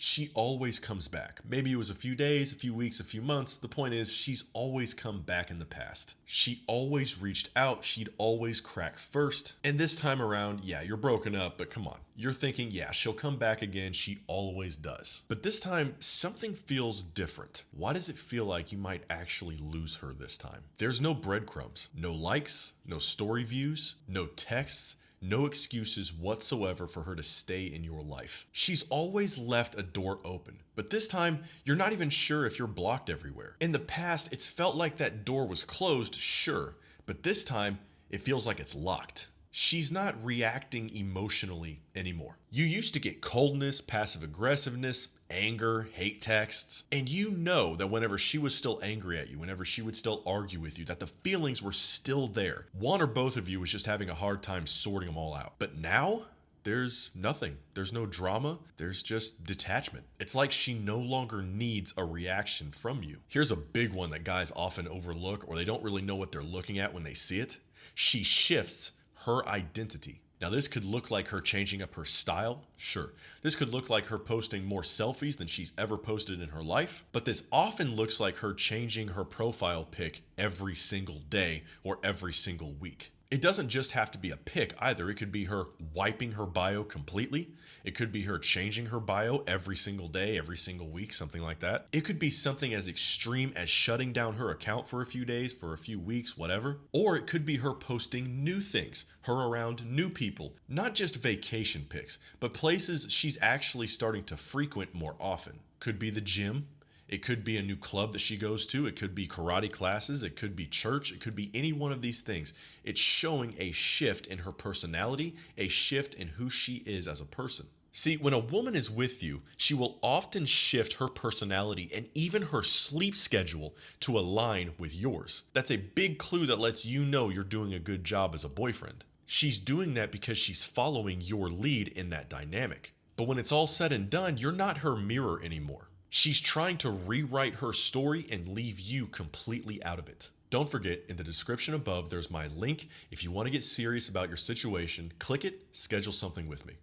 She always comes back. Maybe it was a few days, a few weeks, a few months. The point is, she's always come back in the past. She always reached out. She'd always crack first. And this time around, yeah, you're broken up, but come on. You're thinking, yeah, she'll come back again. She always does. But this time, something feels different. Why does it feel like you might actually lose her this time? There's no breadcrumbs, no likes, no story views, no texts. No excuses whatsoever for her to stay in your life. She's always left a door open, but this time, you're not even sure if you're blocked everywhere. In the past, it's felt like that door was closed, sure, but this time, it feels like it's locked. She's not reacting emotionally anymore. You used to get coldness, passive aggressiveness, anger, hate texts, and you know that whenever she was still angry at you, whenever she would still argue with you, that the feelings were still there. One or both of you was just having a hard time sorting them all out. But now, there's nothing. There's no drama. There's just detachment. It's like she no longer needs a reaction from you. Here's a big one that guys often overlook, or they don't really know what they're looking at when they see it. She shifts her identity. Now, this could look like her changing up her style, sure. This could look like her posting more selfies than she's ever posted in her life, but this often looks like her changing her profile pic every single day or every single week. It doesn't just have to be a pic either. It could be her wiping her bio completely. It could be her changing her bio every single day, every single week, something like that. It could be something as extreme as shutting down her account for a few days, for a few weeks, whatever. Or it could be her posting new things, her around new people, not just vacation pics, but places she's actually starting to frequent more often. Could be the gym. It could be a new club that she goes to. It could be karate classes. It could be church. It could be any one of these things. It's showing a shift in her personality, a shift in who she is as a person. See, when a woman is with you, she will often shift her personality and even her sleep schedule to align with yours. That's a big clue that lets you know you're doing a good job as a boyfriend. She's doing that because she's following your lead in that dynamic. But when it's all said and done, you're not her mirror anymore. She's trying to rewrite her story and leave you completely out of it. Don't forget, in the description above, there's my link. If you want to get serious about your situation, click it, schedule something with me.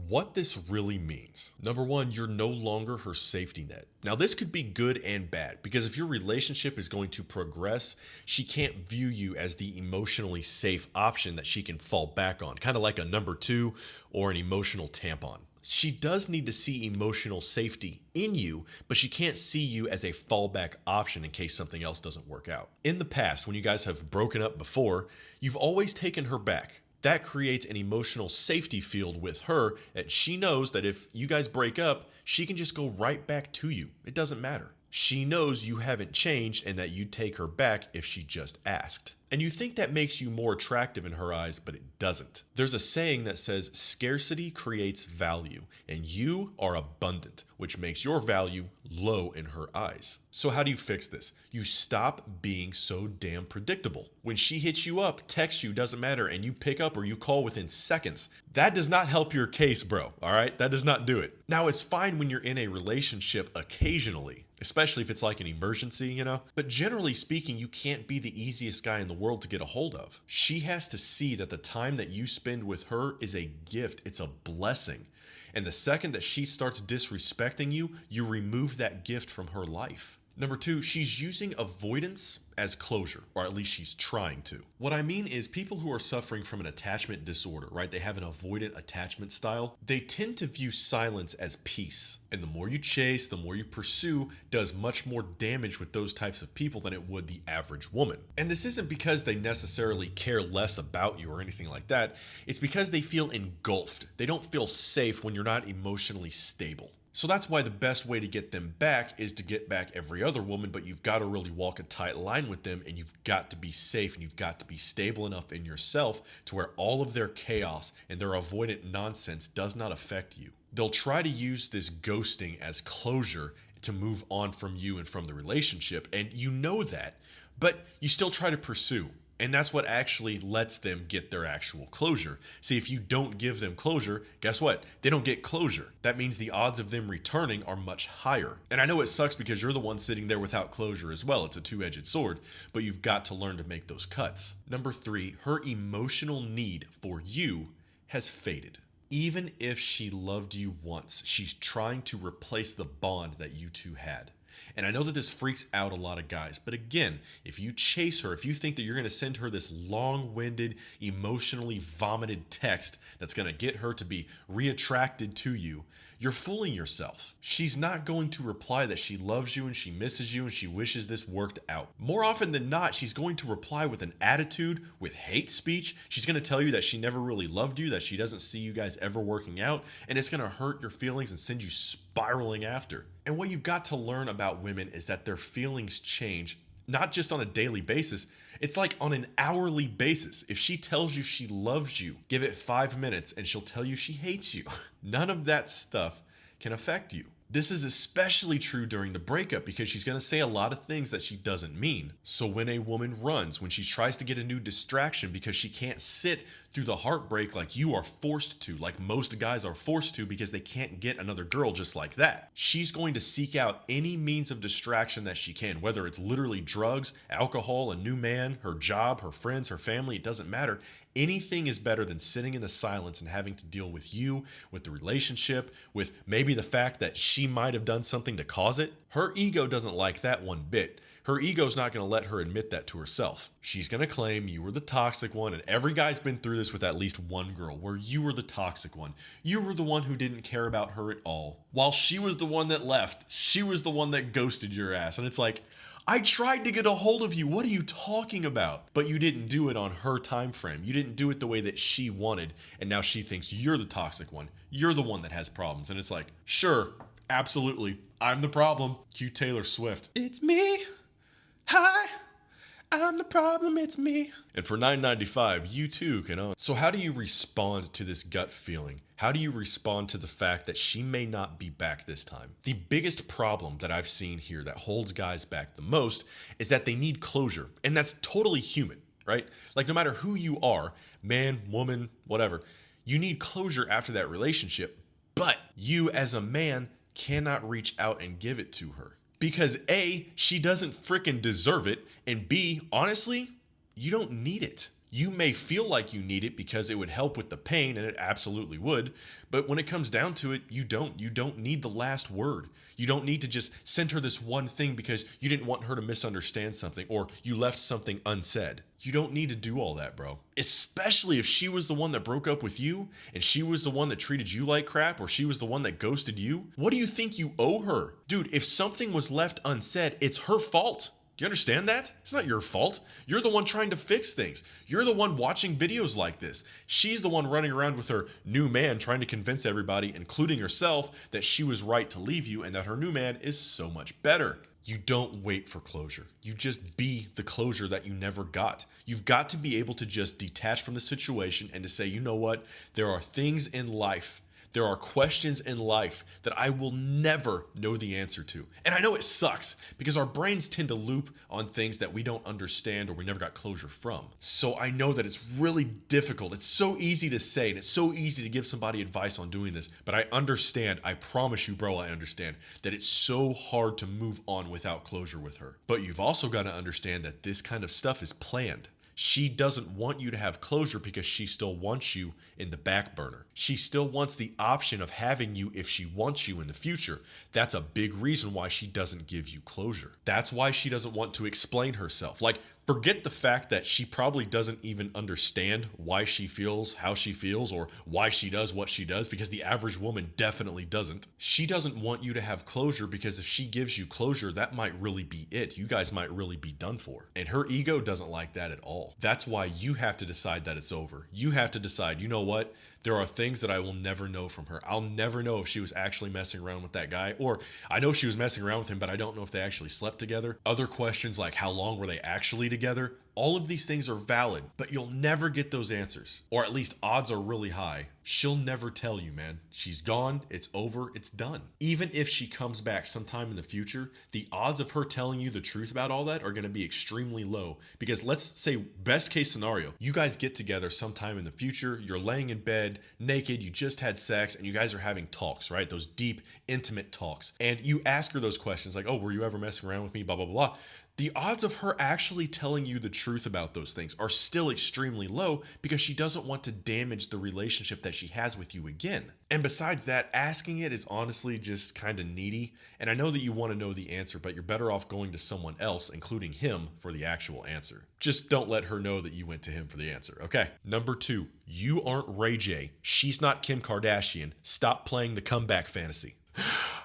What this really means. Number one, you're no longer her safety net. Now, this could be good and bad, because if your relationship is going to progress, she can't view you as the emotionally safe option that she can fall back on, kind of like a number two or an emotional tampon. She does need to see emotional safety in you, but she can't see you as a fallback option in case something else doesn't work out. In the past, when you guys have broken up before, you've always taken her back. That creates an emotional safety field with her that she knows that if you guys break up, she can just go right back to you. It doesn't matter. She knows you haven't changed and that you'd take her back if she just asked. And you think that makes you more attractive in her eyes, but it doesn't. There's a saying that says scarcity creates value, and you are abundant, which makes your value low in her eyes. So how do you fix this? You stop being so damn predictable. When she hits you up, texts you, doesn't matter, and you pick up or you call within seconds, that does not help your case, bro, all right? That does not do it. Now, it's fine when you're in a relationship occasionally, especially if it's like an emergency, you know? But generally speaking, you can't be the easiest guy in the world to get a hold of. She has to see that the time that you spend with her is a gift, it's a blessing. And the second that she starts disrespecting you, you remove that gift from her life. Number two, she's using avoidance as closure, or at least she's trying to. What I mean is people who are suffering from an attachment disorder, right? They have an avoidant attachment style. They tend to view silence as peace. And the more you chase, the more you pursue, does much more damage with those types of people than it would the average woman. And this isn't because they necessarily care less about you or anything like that. It's because they feel engulfed. They don't feel safe when you're not emotionally stable. So that's why the best way to get them back is to get back every other woman, but you've got to really walk a tight line with them, and you've got to be safe and you've got to be stable enough in yourself to where all of their chaos and their avoidant nonsense does not affect you. They'll try to use this ghosting as closure to move on from you and from the relationship, and you know that, but you still try to pursue. And that's what actually lets them get their actual closure. See, if you don't give them closure, guess what? They don't get closure. That means the odds of them returning are much higher. And I know it sucks because you're the one sitting there without closure as well. It's a two-edged sword, but you've got to learn to make those cuts. Number three, her emotional need for you has faded. Even if she loved you once, she's trying to replace the bond that you two had. And I know that this freaks out a lot of guys, but again, if you chase her, if you think that you're going to send her this long winded, emotionally vomited text that's going to get her to be reattracted to you, you're fooling yourself. She's not going to reply that she loves you and she misses you and she wishes this worked out. More often than not, she's going to reply with an attitude, with hate speech. She's going to tell you that she never really loved you, that she doesn't see you guys ever working out, and it's going to hurt your feelings and send you spiraling after. And what you've got to learn about women is that their feelings change, not just on a daily basis, it's like on an hourly basis. If she tells you she loves you, give it 5 minutes and she'll tell you she hates you. None of that stuff can affect you. This is especially true during the breakup because she's going to say a lot of things that she doesn't mean. So when a woman runs, when she tries to get a new distraction because she can't sit through the heartbreak like you are forced to, like most guys are forced to because they can't get another girl just like that, she's going to seek out any means of distraction that she can, whether it's literally drugs, alcohol, a new man, her job, her friends, her family, it doesn't matter. Anything is better than sitting in the silence and having to deal with you, with the relationship, with maybe the fact that she might have done something to cause it. Her ego doesn't like that one bit. Her ego's not going to let her admit that to herself. She's going to claim you were the toxic one, and every guy's been through this with at least one girl, where you were the toxic one. You were the one who didn't care about her at all. While she was the one that left, she was the one that ghosted your ass. And it's like, I tried to get a hold of you. What are you talking about? But you didn't do it on her time frame. You didn't do it the way that she wanted. And now she thinks you're the toxic one. You're the one that has problems. And it's like, sure, absolutely. I'm the problem. Cue Taylor Swift. It's me. Hi. I'm the problem, it's me. And for $9.95, you too can own. So how do you respond to this gut feeling? How do you respond to the fact that she may not be back this time? The biggest problem that I've seen here that holds guys back the most is that they need closure. And that's totally human, right? Like no matter who you are, man, woman, whatever, you need closure after that relationship. But you as a man cannot reach out and give it to her. Because A, she doesn't frickin' deserve it, and B, honestly, you don't need it. You may feel like you need it because it would help with the pain, and it absolutely would, but when it comes down to it, you don't. You don't need the last word. You don't need to just send her this one thing because you didn't want her to misunderstand something or you left something unsaid. You don't need to do all that, bro. Especially if she was the one that broke up with you and she was the one that treated you like crap or she was the one that ghosted you. What do you think you owe her? Dude, if something was left unsaid, it's her fault. Do you understand that? It's not your fault. You're the one trying to fix things. You're the one watching videos like this. She's the one running around with her new man trying to convince everybody, including herself, that she was right to leave you and that her new man is so much better. You don't wait for closure. You just be the closure that you never got. You've got to be able to just detach from the situation and to say, you know what? There are things in life. There are questions in life that I will never know the answer to. And I know it sucks because our brains tend to loop on things that we don't understand or we never got closure from. So I know that it's really difficult. It's so easy to say and it's so easy to give somebody advice on doing this. But I understand, I promise you, bro, I understand that it's so hard to move on without closure with her. But you've also got to understand that this kind of stuff is planned. She doesn't want you to have closure because she still wants you in the back burner. She still wants the option of having you if she wants you in the future. That's a big reason why she doesn't give you closure. That's why she doesn't want to explain herself. Like, forget the fact that she probably doesn't even understand why she feels how she feels or why she does what she does, because the average woman definitely doesn't. She doesn't want you to have closure because if she gives you closure, that might really be it. You guys might really be done for. And her ego doesn't like that at all. That's why you have to decide that it's over. You have to decide, you know what? There are things that I will never know from her. I'll never know if she was actually messing around with that guy, or I know she was messing around with him, but I don't know if they actually slept together. Other questions like how long were they actually together? All of these things are valid, but you'll never get those answers, or at least odds are really high. She'll never tell you, man. She's gone, it's over, it's done. Even if she comes back sometime in the future, the odds of her telling you the truth about all that are going to be extremely low, because let's say best case scenario, you guys get together sometime in the future, you're laying in bed naked, you just had sex, and you guys are having talks, right? Those deep, intimate talks. And you ask her those questions like, oh, were you ever messing around with me, blah, blah, blah. The odds of her actually telling you the truth about those things are still extremely low because she doesn't want to damage the relationship that she has with you again. And besides that, asking it is honestly just kind of needy. And I know that you want to know the answer, but you're better off going to someone else, including him, for the actual answer. Just don't let her know that you went to him for the answer, okay? Number 2, you aren't Ray J. She's not Kim Kardashian. Stop playing the comeback fantasy.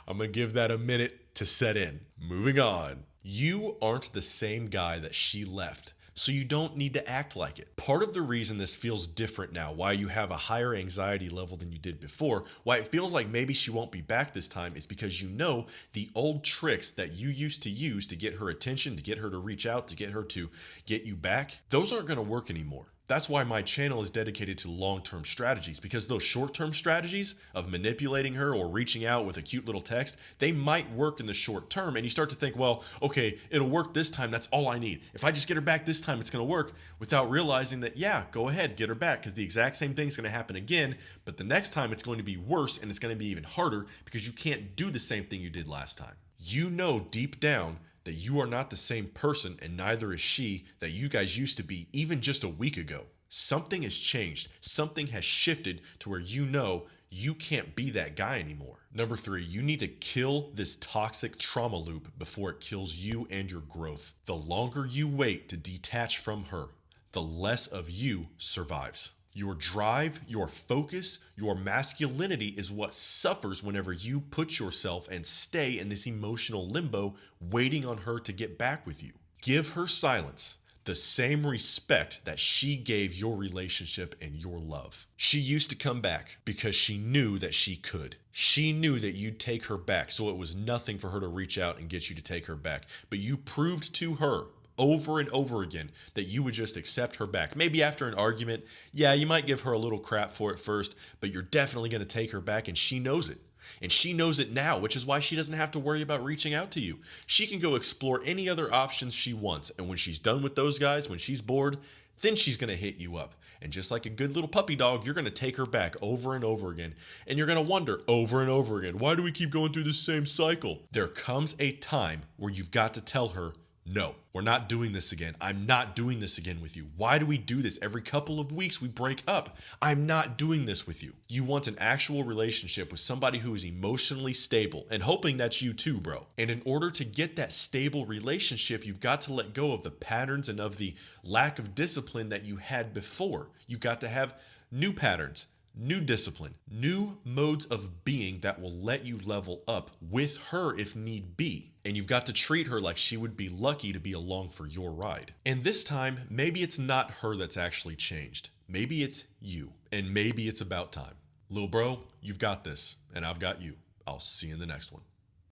I'm gonna give that a minute to set in. Moving on. You aren't the same guy that she left, so you don't need to act like it. Part of the reason this feels different now, why you have a higher anxiety level than you did before, why it feels like maybe she won't be back this time, is because you know the old tricks that you used to use to get her attention, to get her to reach out, to get her to get you back, those aren't gonna work anymore. That's why my channel is dedicated to long-term strategies, because those short-term strategies of manipulating her or reaching out with a cute little text, they might work in the short term, and you start to think, well, okay, it'll work this time, that's all I need. If I just get her back this time, it's gonna work, without realizing that, yeah, go ahead, get her back, because the exact same thing's gonna happen again, but the next time it's going to be worse, and it's gonna be even harder, because you can't do the same thing you did last time. You know deep down that you are not the same person, and neither is she, that you guys used to be even just a week ago. Something has changed. Something has shifted to where you know you can't be that guy anymore. Number 3, you need to kill this toxic trauma loop before it kills you and your growth. The longer you wait to detach from her, the less of you survives. Your drive, your focus, your masculinity is what suffers whenever you put yourself and stay in this emotional limbo waiting on her to get back with you. Give her silence the same respect that she gave your relationship and your love. She used to come back because she knew that she could. She knew that you'd take her back, so it was nothing for her to reach out and get you to take her back. But you proved to her over and over again that you would just accept her back. Maybe after an argument, yeah, you might give her a little crap for it first, but you're definitely going to take her back, and she knows it. And she knows it now, which is why she doesn't have to worry about reaching out to you. She can go explore any other options she wants, and when she's done with those guys, when she's bored, then she's going to hit you up. And just like a good little puppy dog, you're going to take her back over and over again. And you're going to wonder over and over again, why do we keep going through the same cycle? There comes a time where you've got to tell her, no, we're not doing this again. I'm not doing this again with you. Why do we do this? Every couple of weeks we break up. I'm not doing this with you. You want an actual relationship with somebody who is emotionally stable, and hoping that's you too, bro. And in order to get that stable relationship, you've got to let go of the patterns and of the lack of discipline that you had before. You've got to have new patterns, new discipline, new modes of being that will let you level up with her if need be. And you've got to treat her like she would be lucky to be along for your ride. And this time, maybe it's not her that's actually changed. Maybe it's you. And maybe it's about time. Lil bro, you've got this, and I've got you. I'll see you in the next one.